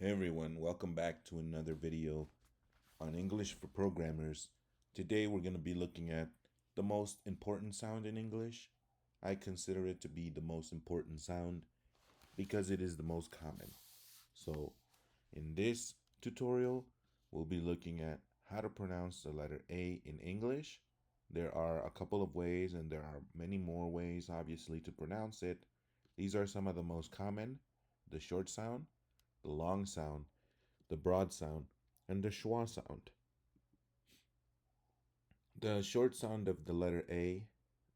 Hey everyone, welcome back to another video on English for Programmers. Today we're going to be looking at the most important sound in English. I consider it to be the most important sound because it is the most common. So in this tutorial, we'll be looking at how to pronounce the letter A in English. There are a couple of ways and there are many more ways obviously to pronounce it. These are some of the most common: the short sound, the long sound, the broad sound, and the schwa sound. The short sound of the letter A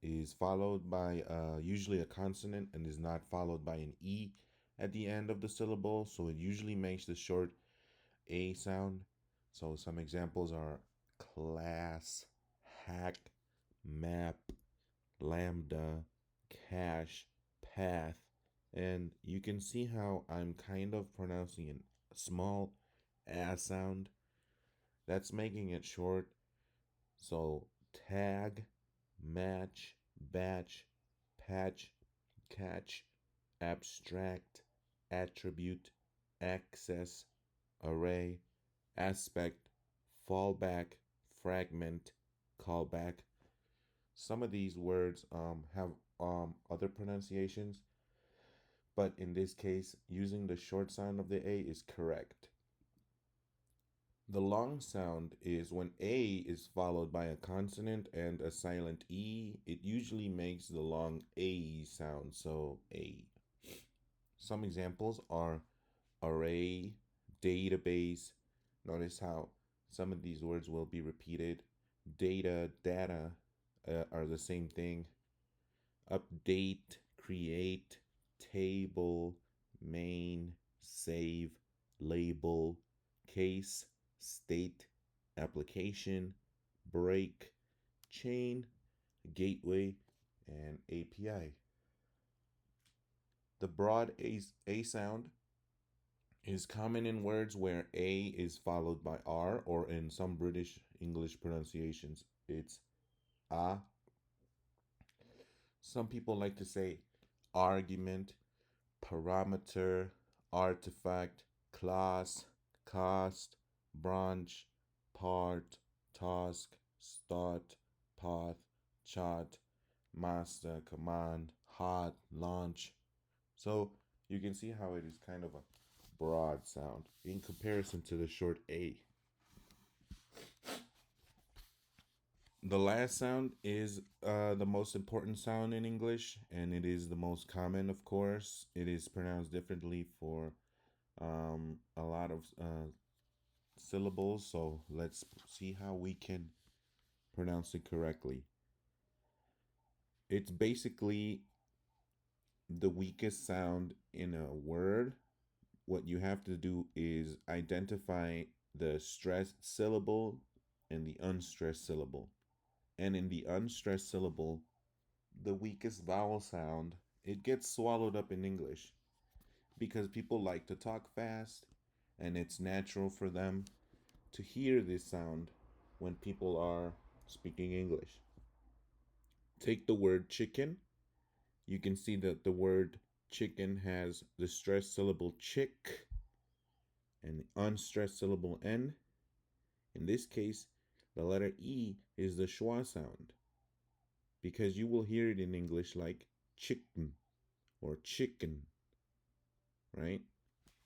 is followed by usually a consonant and is not followed by an E at the end of the syllable, so it usually makes the short A sound. So some examples are class, hack, map, lambda, cache, path, and you can see how I'm kind of pronouncing a small a sound. That's making it short. So tag, match, batch, patch, catch, abstract, attribute, access, array, aspect, fallback, fragment, callback. Some of these words have other pronunciations, but in this case, using the short sound of the A is correct. The long sound is when A is followed by a consonant and a silent E. It usually makes the long A sound, so A. Some examples are array, database. Notice how some of these words will be repeated. Data are the same thing. Update, create, table, main, save, label, case, state, application, break, chain, gateway, and API. The broad A sound is common in words where A is followed by R, or in some British English pronunciations, it's A. Some people like to say argument, parameter, artifact, class, cast, branch, part, task, start, path, chart, master, command, hot, launch. So you can see how it is kind of a broad sound in comparison to the short A. The last sound is the most important sound in English, and it is the most common, of course. It is pronounced differently for a lot of syllables, so let's see how we can pronounce it correctly. It's basically the weakest sound in a word. What you have to do is identify the stressed syllable and the unstressed syllable. And in the unstressed syllable, the weakest vowel sound, it gets swallowed up in English because people like to talk fast and it's natural for them to hear this sound when people are speaking English. Take the word chicken. You can see that the word chicken has the stressed syllable chick and the unstressed syllable N. In this case, the letter E is the schwa sound because you will hear it in English like chicken or chicken, right?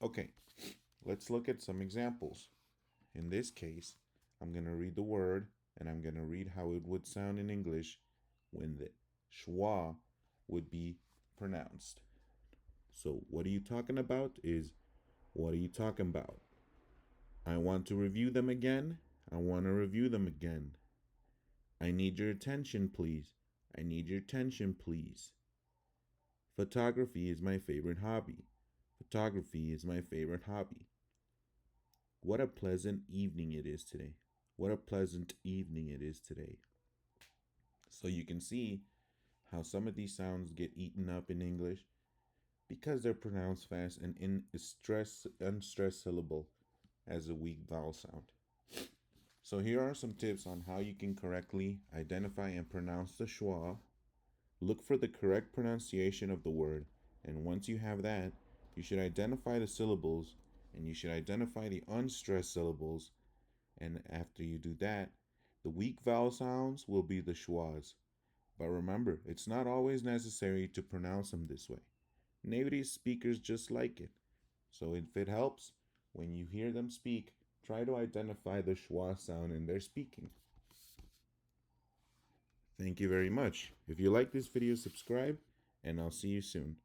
Okay, let's look at some examples. In this case, I'm going to read the word and I'm going to read how it would sound in English when the schwa would be pronounced. So, what are you talking about is what are you talking about? I want to review them again. I want to review them again. I need your attention, please. I need your attention, please. Photography is my favorite hobby. Photography is my favorite hobby. What a pleasant evening it is today. What a pleasant evening it is today. So you can see how some of these sounds get eaten up in English because they're pronounced fast and in a unstressed syllable as a weak vowel sound. So here are some tips on how you can correctly identify and pronounce the schwa. Look for the correct pronunciation of the word, and once you have that, you should identify the syllables and you should identify the unstressed syllables. And after you do that, the weak vowel sounds will be the schwas. But remember, it's not always necessary to pronounce them this way. Native speakers just like it. So if it helps, when you hear them speak, try to identify the schwa sound in their speaking. Thank you very much. If you like this video, subscribe, and I'll see you soon.